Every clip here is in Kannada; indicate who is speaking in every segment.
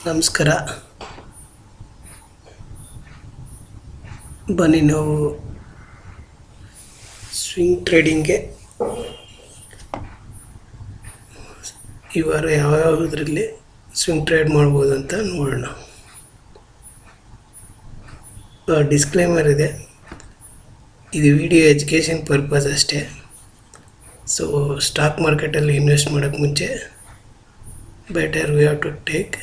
Speaker 1: ನಮಸ್ಕಾರ. ಬನ್ನಿ ನಾವು ಸ್ವಿಂಗ್ ಟ್ರೇಡಿಂಗ್ಗೆ ಈ ವಾರ ಯಾವುದರಲ್ಲಿ ಸ್ವಿಂಗ್ ಟ್ರೇಡ್ ಮಾಡ್ಬೋದು ಅಂತ ನೋಡೋಣ. ಡಿಸ್ಕ್ಲೇಮರ್ ಇದೆ, ಇದು ವಿಡಿಯೋ ಎಜುಕೇಷನ್ ಪರ್ಪಸ್ ಅಷ್ಟೇ. ಸೊ ಸ್ಟಾಕ್ ಮಾರ್ಕೆಟಲ್ಲಿ ಇನ್ವೆಸ್ಟ್ ಮಾಡೋಕ್ಕೆ ಮುಂಚೆ better we have to take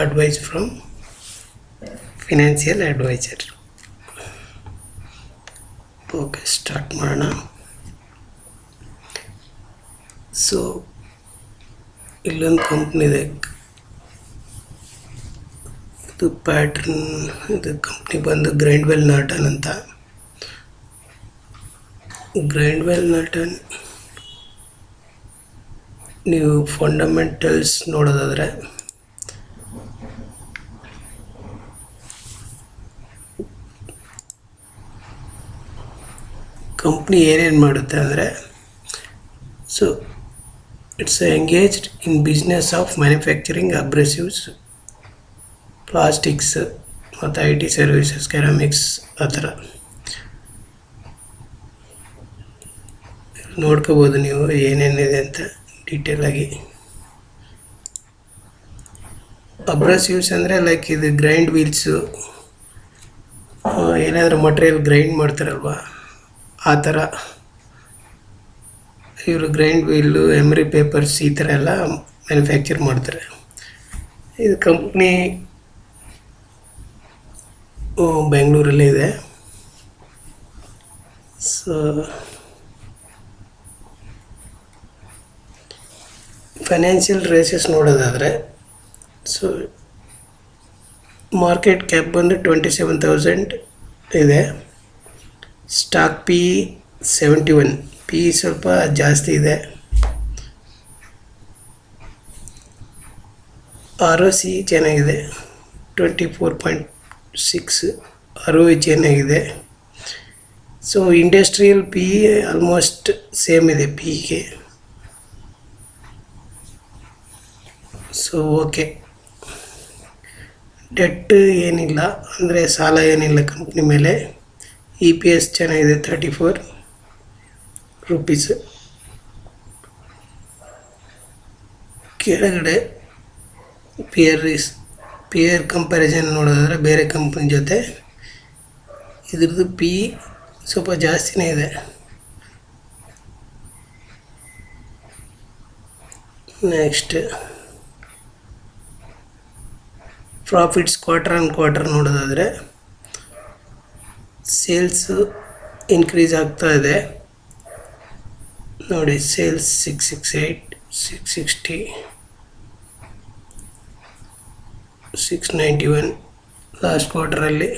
Speaker 1: advice from financial advisor. Okay, start ಮಾಡೋಣ. ಸೊ ಇಲ್ಲೊಂದು ಕಂಪ್ನಿ ಇದೆ, ಇದು ಪ್ಯಾಟ್ರನ್. ಇದು ಕಂಪ್ನಿ ಬಂದು ಗ್ರೈಂಡ್ವೆಲ್ ನಾರ್ಟನ್ ಅಂತ. ಗ್ರೈಂಡ್ವೆಲ್ ನಾರ್ಟನ್ ನೀವು ಫಂಡಮೆಂಟಲ್ಸ್ ನೋಡೋದಾದರೆ ಕಂಪ್ನಿ ಏನೇನು ಮಾಡುತ್ತೆ ಅಂದರೆ, so it's engaged in business of manufacturing abrasives, plastics ಮತ್ತು IT ಸರ್ವಿಸಸ್, ಕೆರಾಮಿಕ್ಸ್ ಆ ಥರ ನೋಡ್ಕೋಬೋದು ನೀವು ಏನೇನಿದೆ ಅಂತ ಡೀಟೇಲಾಗಿ. ಅಬ್ರೆಸಿವ್ಸ್ ಅಂದರೆ ಲೈಕ್ ಇದು ಗ್ರೈಂಡ್ ವೀಲ್ಸು, ಏನಾದರೂ ಮಟೀರಿಯಲ್ ಗ್ರೈಂಡ್ ಮಾಡ್ತಾರಲ್ವ ಆ ಥರ ಇವರು ಗ್ರೈಂಡ್ ವೀಲು, ಎಮ್ರಿ ಪೇಪರ್ಸ್ ಈ ಥರ ಎಲ್ಲ ಮ್ಯಾನುಫ್ಯಾಕ್ಚರ್ ಮಾಡ್ತಾರೆ. ಇದು ಕಂಪ್ನಿ ಬೆಂಗಳೂರಲ್ಲೇ ಇದೆ. ಸೊ ಫೈನಾನ್ಷಿಯಲ್ ರೇಸಸ್ ನೋಡೋದಾದರೆ, ಸೊ ಮಾರ್ಕೆಟ್ ಕ್ಯಾಪ್ ಬಂದು 27,000 ಇದೆ. ಸ್ಟಾಕ್ ಪಿ 71, ಪಿ ಸ್ವಲ್ಪ ಜಾಸ್ತಿ ಇದೆ. ROC ಚೆನ್ನಾಗಿದೆ, 24.6. ROE ಚೆನ್ನಾಗಿದೆ. So industrial P almost same ಇದೆ ಪಿಗೆ. ಸೊ ಓಕೆ, ಡೆಟ್ ಏನಿಲ್ಲ, ಅಂದರೆ ಸಾಲ ಏನಿಲ್ಲ ಕಂಪ್ನಿ ಮೇಲೆ. EPS ಚೆನ್ನಾಗಿದೆ, 34 ರೂಪೀಸ್. ಕೆಳಗಡೆ ಪಿಯರ್ ಕಂಪ್ಯಾರಿಸನ್ ನೋಡೋದಾದ್ರೆ ಬೇರೆ ಕಂಪ್ನಿ ಜೊತೆ ಇದ್ರದ್ದು ಪಿ ಸ್ವಲ್ಪ ಜಾಸ್ತಿನೇ ಇದೆ. Next profits quarter on quarter ನೋಡೋದಾದರೆ ಸೇಲ್ಸು ಇನ್ಕ್ರೀಸ್ ಆಗ್ತಾ ಇದೆ ನೋಡಿ. ಸೇಲ್ಸ್ 668, 660, 691. ಲಾಸ್ಟ್ ಕ್ವಾರ್ಟರಲ್ಲಿ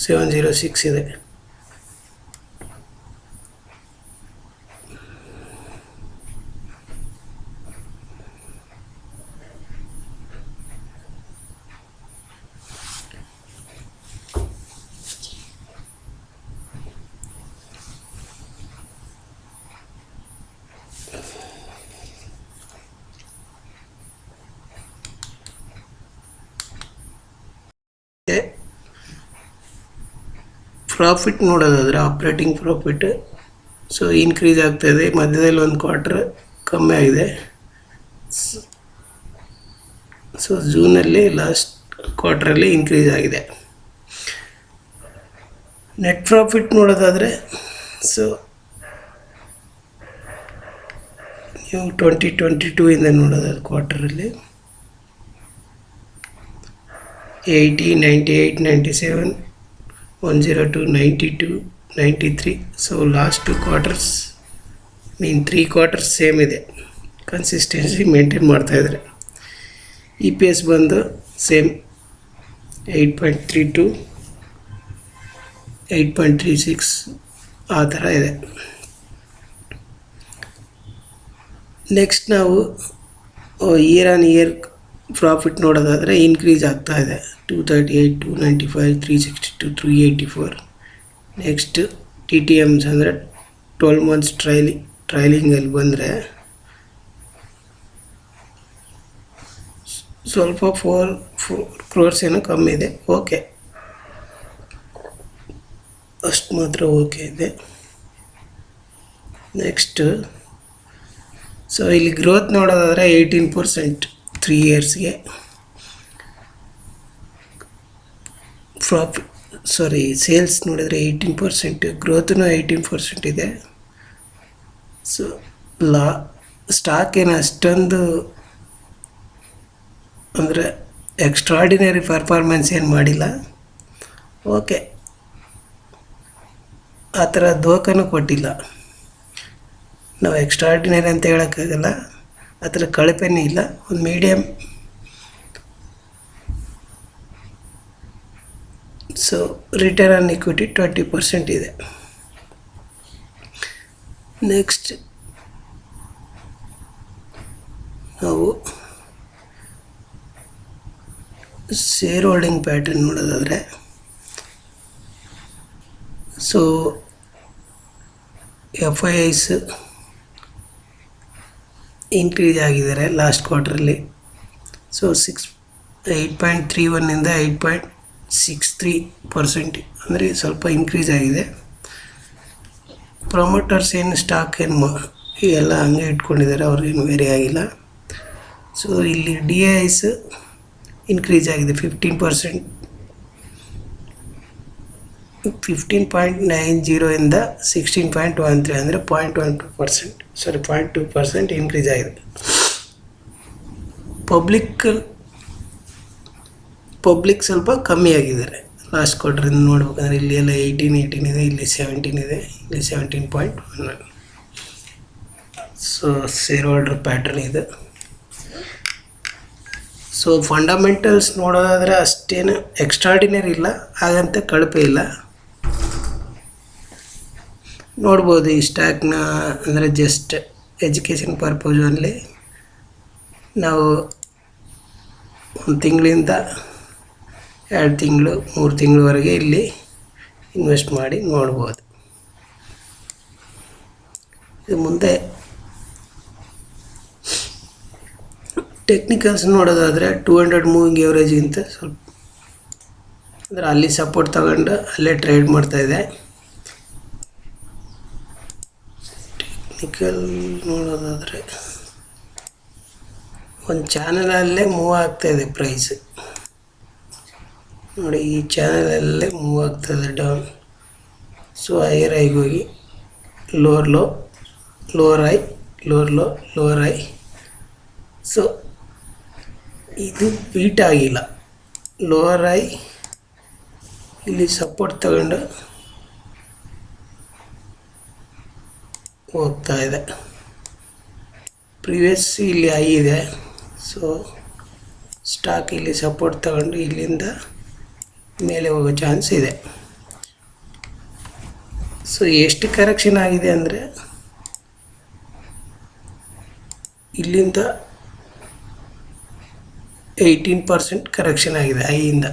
Speaker 1: 706 ಇದೆ. ಪ್ರಾಫಿಟ್ ನೋಡೋದಾದರೆ ಆಪ್ರೇಟಿಂಗ್ ಪ್ರಾಫಿಟ್ ಸೊ ಇನ್ಕ್ರೀಸ್ ಆಗ್ತಾಯಿದೆ. ಮಧ್ಯದಲ್ಲಿ ಒಂದು ಕ್ವಾರ್ಟರ್ ಕಮ್ಮಿ ಆಗಿದೆ. ಸೊ ಜೂನಲ್ಲಿ ಲಾಸ್ಟ್ ಕ್ವಾರ್ಟ್ರಲ್ಲಿ ಇನ್ಕ್ರೀಸ್ ಆಗಿದೆ. ನೆಟ್ ಪ್ರಾಫಿಟ್ ನೋಡೋದಾದರೆ, ಸೊ ನೀವು 2022 ನೋಡೋದಾದ್ರೆ ಕ್ವಾರ್ಟರಲ್ಲಿ 80, 98, 97, 102, 92, 93. So last 2 quarters 3 quarters same ಇದೆ, ಕನ್ಸಿಸ್ಟೆನ್ಸಿ ಮೇಂಟೈನ್ ಮಾಡ್ತಾಯಿದ್ದಾರೆ. EPS ಬಂದು ಸೇಮ್ 8.32, 8.36 ಆ ಥರ ಇದೆ. ನೆಕ್ಸ್ಟ್ ನಾವು ಇಯರ್ ಆನ್ ಇಯರ್ ಪ್ರಾಫಿಟ್ ನೋಡೋದಾದರೆ ಇನ್ಕ್ರೀಸ್ ಆಗ್ತಾ ಇದೆ. 238, 295, 362, 384. ನೆಕ್ಸ್ಟ್ TTMs ಅಂದರೆ 12 months ಟ್ರೈಲಿಂಗಲ್ಲಿ ಬಂದರೆ ಸ್ವಲ್ಪ 4 ಕ್ರೋರ್ಸ್ ಏನೋ ಕಮ್ಮಿ ಇದೆ. ಓಕೆ, ಅಷ್ಟು ಮಾತ್ರ ಓಕೆ ಇದೆ. ನೆಕ್ಸ್ಟ್, ಸೊ ಇಲ್ಲಿ ಗ್ರೋತ್ ನೋಡೋದಾದರೆ 18% 3 ಇಯರ್ಸ್ಗೆ. ಸೇಲ್ಸ್ ನೋಡಿದರೆ 18%, ಗ್ರೋತ್ನೂ 18% ಇದೆ. ಸೊ ಸ್ಟಾಕ್ ಏನು ಅಷ್ಟೊಂದು ಅಂದರೆ ಎಕ್ಸ್ಟ್ರಾಡಿನರಿ ಪರ್ಫಾರ್ಮೆನ್ಸ್ ಏನು ಮಾಡಿಲ್ಲ. ಓಕೆ, ಆ ಥರ ಧೋಕನೂ ಕೊಟ್ಟಿಲ್ಲ. ನಾವು ಎಕ್ಸ್ಟ್ರಾಡಿನರಿ ಅಂತ ಹೇಳೋಕ್ಕಾಗಲ್ಲ, ಆ ಥರ ಕಳಪೆನೇ ಇಲ್ಲ, ಒಂದು medium. So return on equity 20% ಇದೆ. ನೆಕ್ಸ್ಟ್ ನಾವು ಶೇರ್ ಹೋಲ್ಡಿಂಗ್ ಪ್ಯಾಟರ್ನ್ ನೋಡೋದಾದರೆ, ಸೊ FIIs ಇನ್ಕ್ರೀಸ್ ಆಗಿದ್ದಾರೆ ಲಾಸ್ಟ್ ಕ್ವಾರ್ಟ್ರಲ್ಲಿ. ಸೊ 8.31 8.63%, ಅಂದರೆ ಸ್ವಲ್ಪ ಇನ್ಕ್ರೀಸ್ ಆಗಿದೆ. ಪ್ರೊಮೋಟರ್ಸ್ ಏನು ಸ್ಟಾಕ್ ಏನು ಎಲ್ಲ ಹಂಗೆ ಇಟ್ಕೊಂಡಿದ್ದಾರೆ, ಅವ್ರಿಗೇನು ವೇರಿ ಆಗಿಲ್ಲ. ಸೊ ಇಲ್ಲಿ DIs ಇನ್ಕ್ರೀಸ್ ಆಗಿದೆ 15%, 15.90 16.13, ಅಂದರೆ 0.2% ಇನ್ಕ್ರೀಸ್ ಆಗಿದೆ. ಪಬ್ಲಿಕ್ ಸ್ವಲ್ಪ ಕಮ್ಮಿ ಆಗಿದ್ದಾರೆ ಲಾಸ್ಟ್ ಕ್ವಾರ್ಟರಿಂದ ನೋಡ್ಬೇಕಂದ್ರೆ. ಇಲ್ಲಿ ಎಲ್ಲ 18 ಇದೆ, ಇಲ್ಲಿ 17 ಇದೆ, ಇಲ್ಲಿ 17.1. ಸೊ ಶೇರ್ ಹೋಲ್ಡರ್ ಪ್ಯಾಟರ್ನ್ ಇದು. ಸೊ ಫಂಡಮೆಂಟಲ್ಸ್ ನೋಡೋದಾದರೆ ಅಷ್ಟೇನು ಎಕ್ಸ್ಟ್ರಾಡಿನರಿ ಇಲ್ಲ, ಹಾಗಂತ ಕಳಪೆ ಇಲ್ಲ. ನೋಡ್ಬೋದು ಈ ಸ್ಟಾಕ್ನ, ಅಂದರೆ ಜಸ್ಟ್ ಎಜುಕೇಷನ್ ಪರ್ಪಸ್ ಅಲ್ಲಿ ನಾವು 1 ತಿಂಗಳಿಂದ 2 ತಿಂಗಳು 3 ತಿಂಗಳವರೆಗೆ ಇಲ್ಲಿ ಇನ್ವೆಸ್ಟ್ ಮಾಡಿ ನೋಡ್ಬೋದು. ಇದು ಮುಂದೆ ಟೆಕ್ನಿಕಲ್ಸ್ ನೋಡೋದಾದರೆ 200 ಮೂವಿಂಗ್ ಎವರೇಜ್ಗಿಂತ ಸ್ವಲ್ಪ, ಅಂದರೆ ಅಲ್ಲಿ ಸಪೋರ್ಟ್ ತಗೊಂಡು ಅಲ್ಲೇ ಟ್ರೇಡ್ ಮಾಡ್ತಾಯಿದೆ. ಟೆಕ್ನಿಕಲ್ ನೋಡೋದಾದರೆ ಒಂದು ಚಾನಲಲ್ಲೇ ಮೂವ್ ಆಗ್ತಾಯಿದೆ ಪ್ರೈಸ್ ನೋಡಿ, ಈ ಚಾನಲಲ್ಲೇ ಮೂವ್ ಆಗ್ತಾಯಿದೆ ಡೌನ್. ಸೊ ಹೈಯರ್ ಐಗೆ ಹೋಗಿ lower low, lower I, lower low, lower I. So ಇದು ಬೀಟ್ ಆಗಿಲ್ಲ, ಲೋವರ್ ಐ ಇಲ್ಲಿ ಸಪೋರ್ಟ್ ತಗೊಂಡು ಹೋಗ್ತಾ ಇದೆ. ಪ್ರಿವಿಯಸ್ ಇಲ್ಲಿ ಐ ಇದೆ. ಸೊ ಸ್ಟಾಕ್ ಇಲ್ಲಿ ಸಪೋರ್ಟ್ ತಗೊಂಡು ಇಲ್ಲಿಂದ ಮೇಲೆ ಹೋಗೋ ಚಾನ್ಸ್ ಇದೆ. ಸೊ ಎಷ್ಟು ಕರೆಕ್ಷನ್ ಆಗಿದೆ ಅಂದರೆ, ಇಲ್ಲಿಂದ 18% ಕರೆಕ್ಷನ್ ಆಗಿದೆ ಐಯಿಂದ.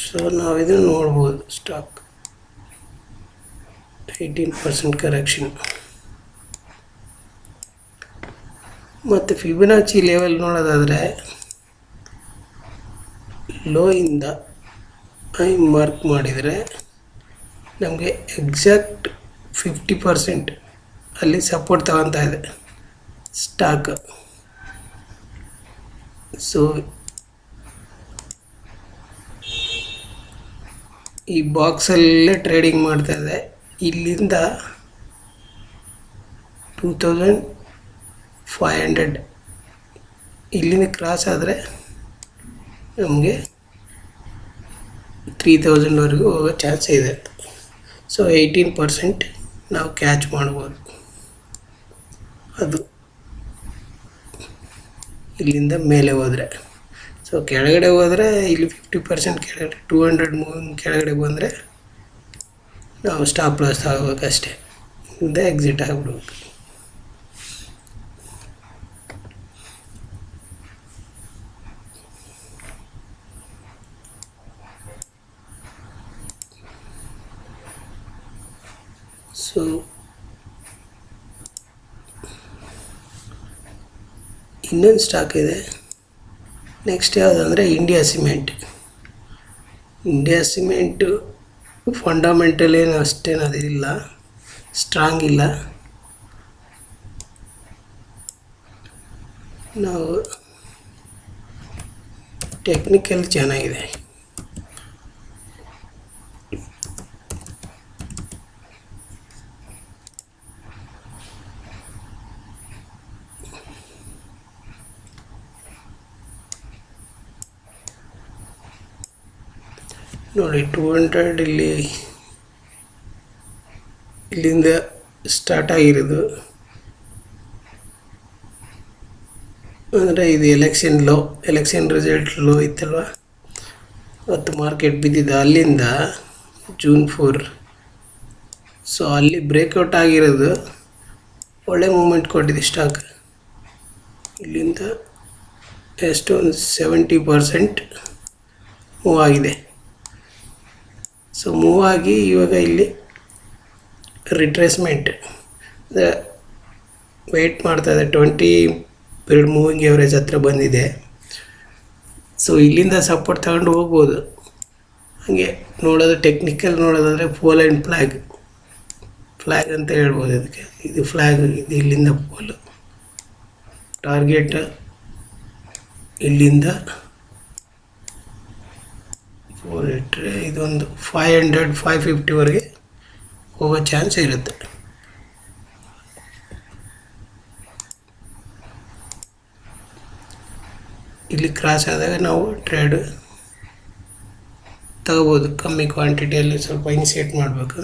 Speaker 1: ಸೊ ನಾವಿದನ್ನು ನೋಡ್ಬೋದು, ಸ್ಟಾಕ್ 18% ಕರೆಕ್ಷನ್. ಮತ್ತು ಫಿಬೊನಾಚಿ ಲೆವೆಲ್ ನೋಡೋದಾದರೆ, ಲೋ ಇಂದ ಐ ಮಾರ್ಕ್ ಮಾಡಿದರೆ ನಮಗೆ ಎಕ್ಸಾಕ್ಟ್ 50% ಅಲ್ಲಿ ಸಪೋರ್ಟ್ ತಗೊತಾ ಇದೆ ಸ್ಟಾಕ್. ಸೊ ಈ ಬಾಕ್ಸಲ್ಲೇ ಟ್ರೇಡಿಂಗ್ ಮಾಡ್ತಾ ಇದೆ. ಇಲ್ಲಿಂದ 2500 ಇಲ್ಲಿಂದ ಕ್ರಾಸ್ ಆದರೆ ನಮಗೆ 3000ವರೆಗೂ ಹೋಗೋ ಚಾನ್ಸ್ ಇದೆ. ಸೊ 18% ನಾವು ಕ್ಯಾಚ್ ಮಾಡ್ಬೋದು. ಅದು ಇಲ್ಲಿಂದ ಮೇಲೆ ಹೋದರೆ. ಸೊ ಕೆಳಗಡೆ ಹೋದರೆ ಇಲ್ಲಿ 50% ಕೆಳಗಡೆ, 200 ಕೆಳಗಡೆ ಬಂದರೆ ನಾವು ಸ್ಟಾಪ್ ಲಾಸ್ ಆಗಬೇಕಷ್ಟೇ, ಇಂದ ಎಕ್ಸಿಟ್ ಆಗಿಬಿಡ್ಬೇಕು. ಸೊ ಇನ್ನೊಂದು ಸ್ಟಾಕ್ ಇದೆ. ನೆಕ್ಸ್ಟ್ ಯಾವುದಂದರೆ ಇಂಡಿಯಾ ಸಿಮೆಂಟು ಫಂಡಮೆಂಟಲ್ ಏನು ಅಷ್ಟೇನು ಅದಿಲ್ಲ, ಸ್ಟ್ರಾಂಗ್ ಇಲ್ಲ. ನಾವು ಟೆಕ್ನಿಕಲ್ ಚೆನ್ನಾಗಿದೆ. ನೋಡಿ 200 ಇಲ್ಲಿಂದ ಸ್ಟಾರ್ಟ್ ಆಗಿರೋದು. ಅಂದರೆ ಇದು ಎಲೆಕ್ಷನ್ ರಿಸಲ್ಟ್ ಲೋ ಇತ್ತಲ್ವ, ಅವತ್ತು ಮಾರ್ಕೆಟ್ ಬಿದ್ದಿದ್ದು ಅಲ್ಲಿಂದ June 4. ಸೊ ಅಲ್ಲಿ ಬ್ರೇಕ್ಔಟ್ ಆಗಿರೋದು, ಒಳ್ಳೆ ಮೂಮೆಂಟ್ ಕೊಟ್ಟಿದೆ ಸ್ಟಾಕ್. ಇಲ್ಲಿಂದ ಎಷ್ಟೊಂದು 70% ಮೂವ್ ಆಗಿದೆ. ಸೊ ಮೂವ್ ಆಗಿ ಇವಾಗ ಇಲ್ಲಿ ರಿಟ್ರೇಸ್ಮೆಂಟ್ ವೆಯ್ಟ್ ಮಾಡ್ತಾಯಿದೆ. 20 ಪೀರಿಯಡ್ ಮೂವಿಂಗ್ ಎವರೇಜ್ ಹತ್ರ ಬಂದಿದೆ. ಸೊ ಇಲ್ಲಿಂದ ಸಪೋರ್ಟ್ ತಗೊಂಡು ಹೋಗ್ಬೋದು. ಹಾಗೆ ನೋಡೋದು ಟೆಕ್ನಿಕಲ್ ನೋಡೋದಾದರೆ ಪೋಲ್ ಆ್ಯಂಡ್ ಫ್ಲ್ಯಾಗ್ ಅಂತ ಹೇಳ್ಬೋದು. ಇದಕ್ಕೆ ಇದು ಫ್ಲ್ಯಾಗ್, ಇದು ಇಲ್ಲಿಂದ ಪೋಲು. ಟಾರ್ಗೆಟ್ ಇಲ್ಲಿಂದ 4 ಇಟ್ಟರೆ ಇದೊಂದು 500-550ವರೆಗೆ ಹೋಗೋ ಚಾನ್ಸ್ ಇರುತ್ತೆ. ಇಲ್ಲಿ ಕ್ರಾಸ್ ಆದಾಗ ನಾವು ಟ್ರೇಡ್ ತಗೋಬೋದು. ಕಮ್ಮಿ ಕ್ವಾಂಟಿಟಿಯಲ್ಲಿ ಸ್ವಲ್ಪ ಇನಿಷಿಯೇಟ್ ಮಾಡಬೇಕು,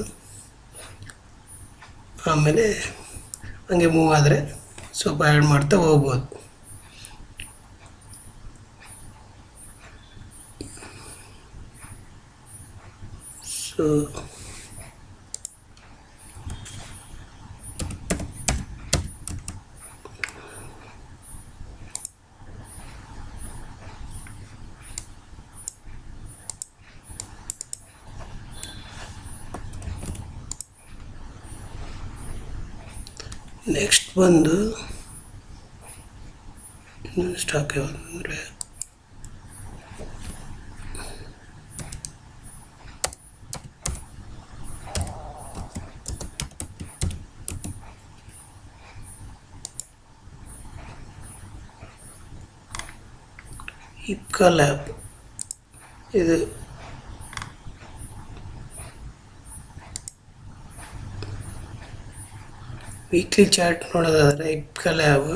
Speaker 1: ಆಮೇಲೆ ಹಂಗೆ ಮೂವ್ ಆದರೆ ಸ್ವಲ್ಪ ಆ್ಯಡ್ ಮಾಡ್ತಾ ಹೋಗ್ಬೋದು. ಸೊ ನೆಕ್ಸ್ಟ್ ಬಂದು ಸ್ಟಾಕ್ ಯಾವುದು ಅಂದರೆ ಇಪ್ಕಾ ಲ್ಯಾಬ್. ಇದು ವೀಕ್ಲಿ ಚಾರ್ಟ್ ನೋಡೋದಾದರೆ ಇಪ್ಕಾ ಲ್ಯಾಬ್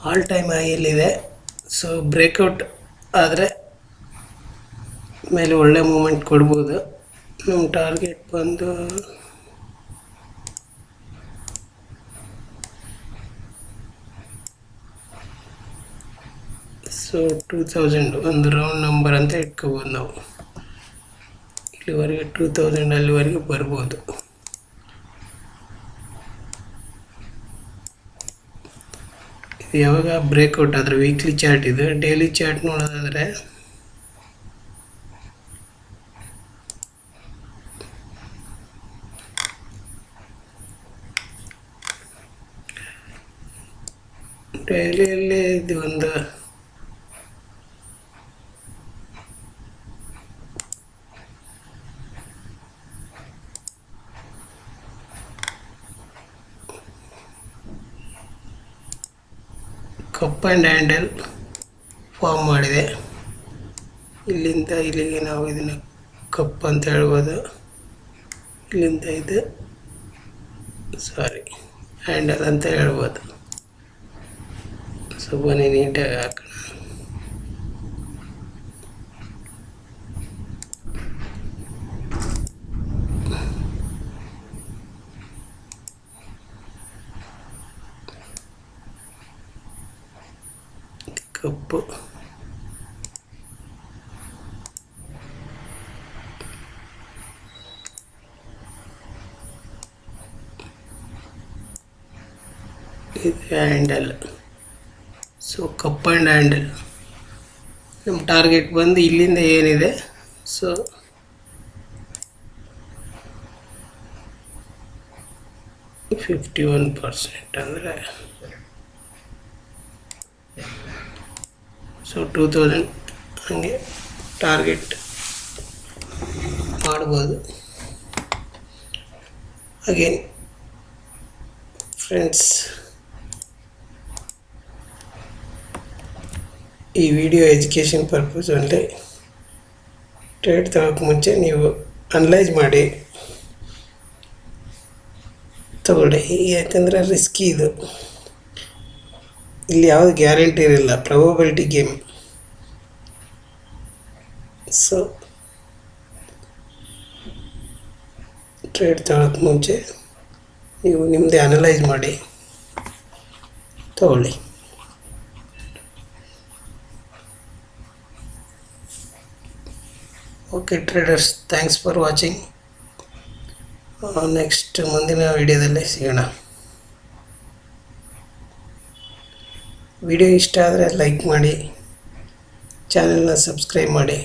Speaker 1: ಆಲ್ ಟೈಮ್ ಹೈಯಲ್ಲಿದೆ. ಸೊ ಬ್ರೇಕ್ಔಟ್ ಆದರೆ ಮೇಲೆ ಒಳ್ಳೆ ಮೂಮೆಂಟ್ ಕೊಡ್ಬೋದು. ನಮ್ಮ ಟಾರ್ಗೆಟ್ ಬಂದು ಸೊ 2000 ಒಂದು ರೌಂಡ್ ನಂಬರ್ ಅಂತ ಇಟ್ಕೋಬೋದು ನಾವು. ಇಲ್ಲಿವರೆಗೆ 2000 ಅಲ್ಲಿವರೆಗೆ ಬರ್ಬೋದು. ಇದು ಯಾವಾಗ ಬ್ರೇಕ್ಔಟ್ ಆದರೆ ವೀಕ್ಲಿ ಚಾರ್ಟ್ ಇದು. ಡೈಲಿ ಚಾರ್ಟ್ ನೋಡೋದಾದರೆ ಡೈಲಿಯಲ್ಲಿ ಇದು ಒಂದು ಕಪ್ ಆ್ಯಂಡ್ ಹ್ಯಾಂಡಲ್ ಫಾರ್ಮ್ ಮಾಡಿದೆ. ಇಲ್ಲಿಂದ ಇಲ್ಲಿಗೆ ನಾವು ಇದನ್ನು ಕಪ್ ಅಂತ ಹೇಳ್ಬೋದು. ಇಲ್ಲಿಂದ ಇದು ಹ್ಯಾಂಡಲ್ ಅಂತ ಹೇಳ್ಬೋದು. ಸ್ವಲ್ಪ ನೀಟಾಗಿ ಹಾಕೋಣ. ಕಪ್ಪು ಇದು handle. So cup and handle ನಮ್ಮ ಟಾರ್ಗೆಟ್ ಬಂದು ಇಲ್ಲಿಂದ ಏನಿದೆ, ಸೊ 51% ಅಂದರೆ ಸೊ 2000 ಹಾಗೆ ಟಾರ್ಗೆಟ್ ಮಾಡ್ಬೋದು. ಅಗೇನ್ ಫ್ರೆಂಡ್ಸ್, ಈ video education purpose only. Trade ತಗೋಕ್ಕೆ ಮುಂಚೆ ನೀವು ಅನಲೈಸ್ ಮಾಡಿ ತಗೊಳ್ಳಿ, ಯಾಕಂದರೆ ರಿಸ್ಕಿ ಇದು. ಇಲ್ಲಿ ಯಾವುದು ಗ್ಯಾರಂಟಿ ಇರಲ್ಲ, ಪ್ರೊಬಬಿಲಿಟಿ ಗೇಮ್. ಸೊ ಟ್ರೇಡ್ ತಗೊಳಕ್ಕೆ ಮುಂಚೆ ನೀವು ನಿಮ್ಮದೇ ಅನಲೈಸ್ ಮಾಡಿ ತಗೊಳ್ಳಿ. Okay traders, thanks for watching. Next ಮುಂದಿನ ವಿಡಿಯೋದಲ್ಲಿ ಸಿಗೋಣ. ವಿಡಿಯೋ ಇಷ್ಟ ಆದರೆ ಲೈಕ್ ಮಾಡಿ, ಚಾನೆಲ್ನ ಸಬ್ಸ್ಕ್ರೈಬ್ ಮಾಡಿ.